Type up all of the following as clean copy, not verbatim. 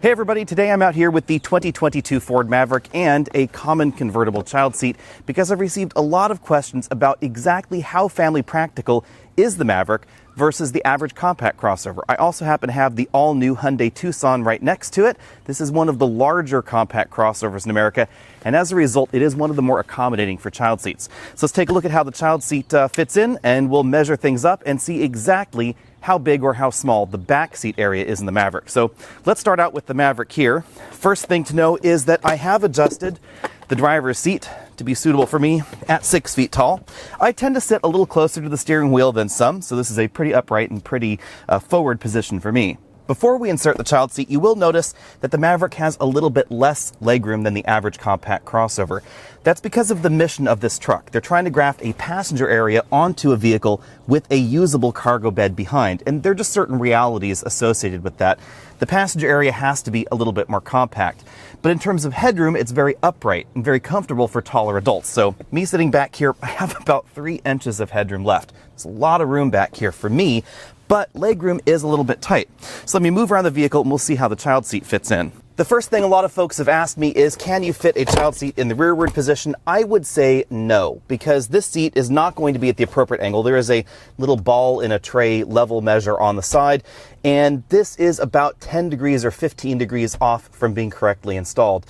Hey everybody, today I'm out here with the 2022 Ford Maverick and a common convertible child seat because I've received a lot of questions about exactly how family practical is the Maverick versus the average compact crossover. I also happen to have the all-new Hyundai Tucson right next to it. This is one of the larger compact crossovers in America, and as a result, it is one of the more accommodating for child seats. So let's take a look at how the child seat fits in, and we'll measure things up and see exactly how big or how small the back seat area is in the Maverick. So let's start out with the Maverick here. First thing to know is that I have adjusted the driver's seat to be suitable for me at 6 feet tall. I tend to sit a little closer to the steering wheel than some, so this is a pretty upright and pretty forward position for me. Before we insert the child seat, you will notice that the Maverick has a little bit less legroom than the average compact crossover. That's because of the mission of this truck. They're trying to graft a passenger area onto a vehicle with a usable cargo bed behind, and there are just certain realities associated with that. The passenger area has to be a little bit more compact. But in terms of headroom, it's very upright and very comfortable for taller adults. So me sitting back here, I have about 3 inches of headroom left. There's a lot of room back here for me, but legroom is a little bit tight. So let me move around the vehicle and we'll see how the child seat fits in. The first thing a lot of folks have asked me is, can you fit a child seat in the rearward position? I would say no, because this seat is not going to be at the appropriate angle. There is a little ball in a tray level measure on the side, and this is about 10 degrees or 15 degrees off from being correctly installed.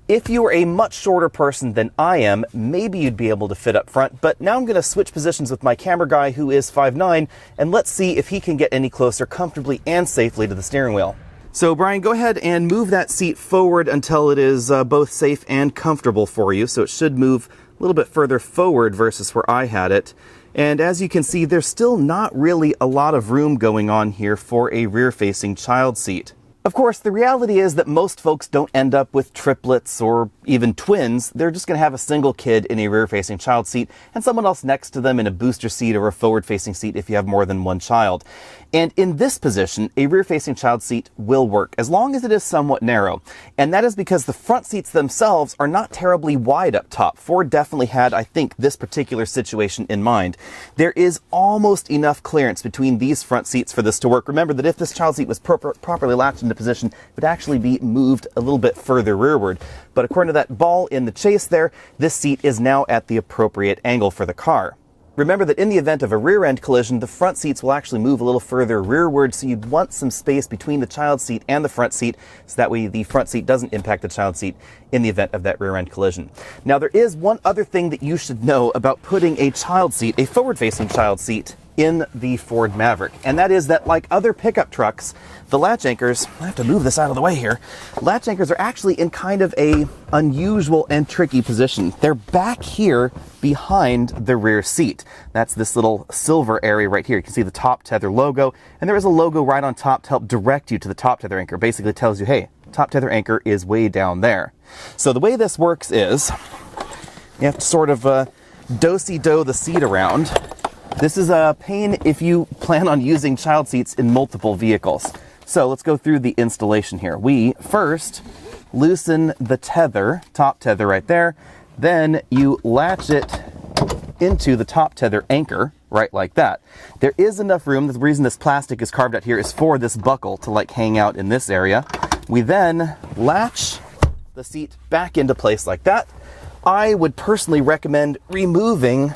If you are a much shorter person than I am, maybe you'd be able to fit up front, but now I'm going to switch positions with my camera guy who is 5'9", and let's see if he can get any closer comfortably and safely to the steering wheel. So Brian, go ahead and move that seat forward until it is both safe and comfortable for you. So it should move a little bit further forward versus where I had it. And as you can see, there's still not really a lot of room going on here for a rear-facing child seat. Of course, the reality is that most folks don't end up with triplets or even twins. They're just going to have a single kid in a rear-facing child seat and someone else next to them in a booster seat or a forward-facing seat if you have more than one child. And in this position, a rear-facing child seat will work as long as it is somewhat narrow. And that is because the front seats themselves are not terribly wide up top. Ford definitely had, I think, this particular situation in mind. There is almost enough clearance between these front seats for this to work. Remember that if this child seat was properly latched into position, it would actually be moved a little bit further rearward. But according to that ball in the chase there, this seat is now at the appropriate angle for the car. Remember that in the event of a rear-end collision, the front seats will actually move a little further rearward, so you'd want some space between the child seat and the front seat, so that way the front seat doesn't impact the child seat in the event of that rear-end collision. Now, there is one other thing that you should know about putting a child seat, a forward-facing child seat, in the Ford Maverick, and that is that, like other pickup trucks, the latch anchors, I have to move this out of the way here, latch anchors are actually in kind of a unusual and tricky position. They're back here behind the rear seat. That's this little silver area right here. You can see the top tether logo, and there is a logo right on top to help direct you to the top tether anchor. Basically tells you, hey, top tether anchor is way down there. So the way this works is you have to sort of do-si-do the seat around. This is a pain if you plan on using child seats in multiple vehicles. So let's go through the installation here. We first loosen the tether, top tether right there. Then you latch it into the top tether anchor, right like that. There is enough room. The reason this plastic is carved out here is for this buckle to like hang out in this area. We then latch the seat back into place like that. I would personally recommend removing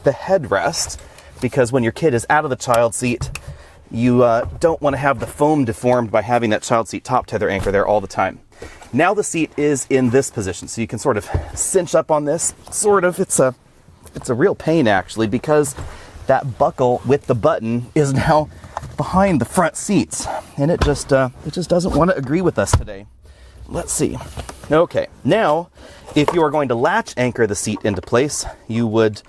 the headrest, because when your kid is out of the child seat, you don't want to have the foam deformed by having that child seat top tether anchor there all the time. Now the seat is in this position, so you can sort of cinch up on this. It's a real pain actually, because that buckle with the button is now behind the front seats, and it just doesn't want to agree with us today. Let's see. Okay, now if you are going to latch anchor the seat into place, you would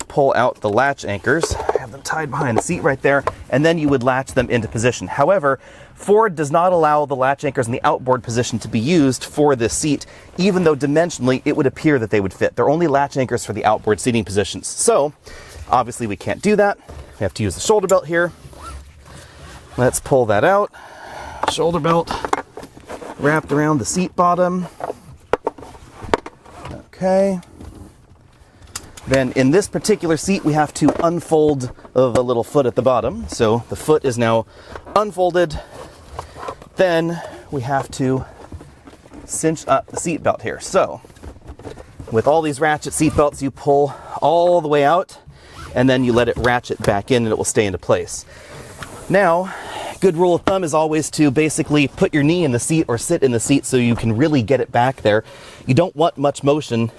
pull out the latch anchors. I have them tied behind the seat right there, and then you would latch them into position. However, Ford does not allow the latch anchors in the outboard position to be used for this seat, even though dimensionally it would appear that they would fit. They're only latch anchors for the outboard seating positions. So obviously we can't do that. We have to use the shoulder belt here. Let's pull that out. Shoulder belt wrapped around the seat bottom. Okay. Then in this particular seat, we have to unfold the little foot at the bottom. So the foot is now unfolded. Then we have to cinch up the seat belt here. So with all these ratchet seat belts, you pull all the way out and then you let it ratchet back in and it will stay into place. Now, good rule of thumb is always to basically put your knee in the seat or sit in the seat so you can really get it back there. You don't want much motion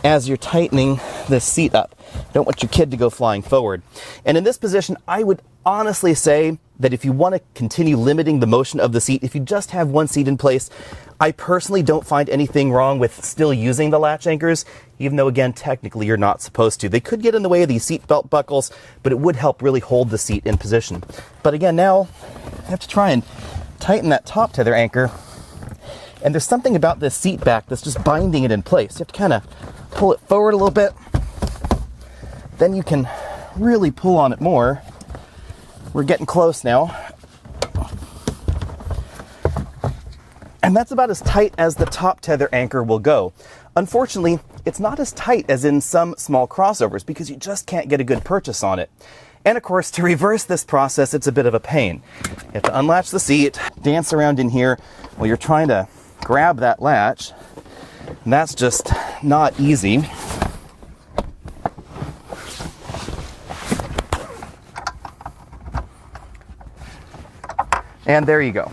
as you're tightening this seat up. You don't want your kid to go flying forward. And in this position, I would honestly say that if you want to continue limiting the motion of the seat, if you just have one seat in place, I personally don't find anything wrong with still using the latch anchors, even though, again, technically you're not supposed to. They could get in the way of these seat belt buckles, but it would help really hold the seat in position. But again, now I have to try and tighten that top tether anchor. And there's something about this seat back that's just binding it in place. You have to kind of pull it forward a little bit. Then you can really pull on it more. We're getting close now. And that's about as tight as the top tether anchor will go. Unfortunately, it's not as tight as in some small crossovers because you just can't get a good purchase on it. And of course, to reverse this process, it's a bit of a pain. You have to unlatch the seat, dance around in here while you're trying to grab that latch. And that's just not easy. And there you go.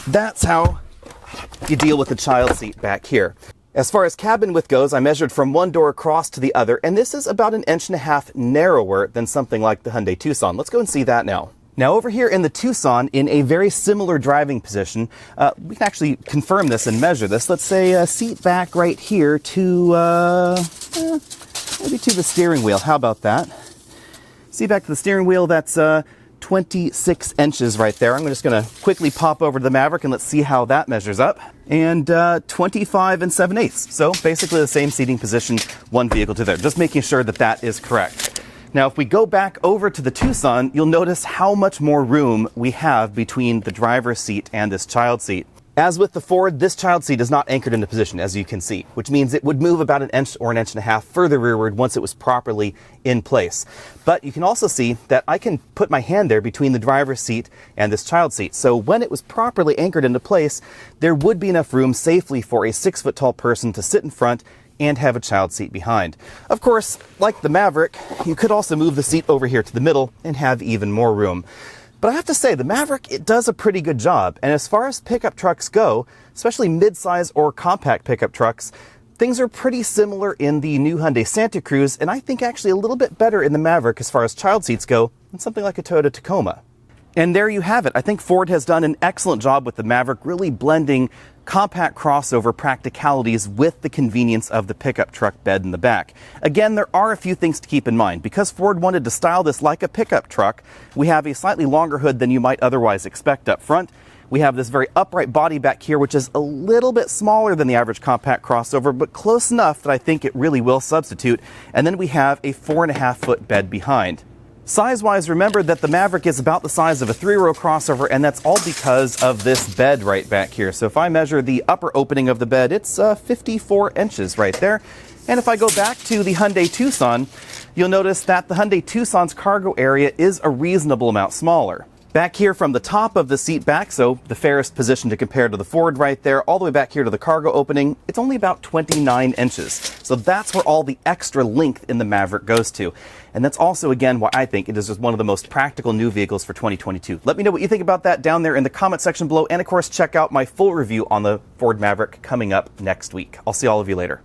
That's how you deal with the child seat back here. As far as cabin width goes, I measured from one door across to the other, and this is about 1.5 inches narrower than something like the Hyundai Tucson. Let's go and see that now. Now over here in the Tucson, in a very similar driving position, we can actually confirm this and measure this. Let's say seat back right here to, maybe to the steering wheel. How about that? Seat back to the steering wheel, that's 26 inches right there. I'm just going to quickly pop over to the Maverick and let's see how that measures up. And 25 7/8. So basically the same seating position, one vehicle to there. Just making sure that that is correct. Now, if we go back over to the Tucson, you'll notice how much more room we have between the driver's seat and this child seat. As with the Ford, this child seat is not anchored into position, as you can see, which means it would move about 1 inch or 1.5 inches further rearward once it was properly in place. But you can also see that I can put my hand there between the driver's seat and this child seat. So when it was properly anchored into place, there would be enough room safely for a 6-foot-tall person to sit in front and have a child seat behind. Of course, like the Maverick, you could also move the seat over here to the middle and have even more room. But I have to say, the Maverick, it does a pretty good job. And as far as pickup trucks go, especially mid-size or compact pickup trucks, things are pretty similar in the new Hyundai Santa Cruz, and I think actually a little bit better in the Maverick as far as child seats go than something like a Toyota Tacoma. And there you have it. I think Ford has done an excellent job with the Maverick, really blending compact crossover practicalities with the convenience of the pickup truck bed in the back. Again, there are a few things to keep in mind. Because Ford wanted to style this like a pickup truck, we have a slightly longer hood than you might otherwise expect up front. We have this very upright body back here, which is a little bit smaller than the average compact crossover, but close enough that I think it really will substitute. And then we have a 4.5-foot bed behind. Size-wise, remember that the Maverick is about the size of a 3-row crossover, and that's all because of this bed right back here. So if I measure the upper opening of the bed, it's 54 inches right there. And if I go back to the Hyundai Tucson, you'll notice that the Hyundai Tucson's cargo area is a reasonable amount smaller. Back here from the top of the seat back, so the fairest position to compare to the Ford right there, all the way back here to the cargo opening, it's only about 29 inches. So that's where all the extra length in the Maverick goes to. And that's also, again, why I think it is just one of the most practical new vehicles for 2022. Let me know what you think about that down there in the comment section below. And of course, check out my full review on the Ford Maverick coming up next week. I'll see all of you later.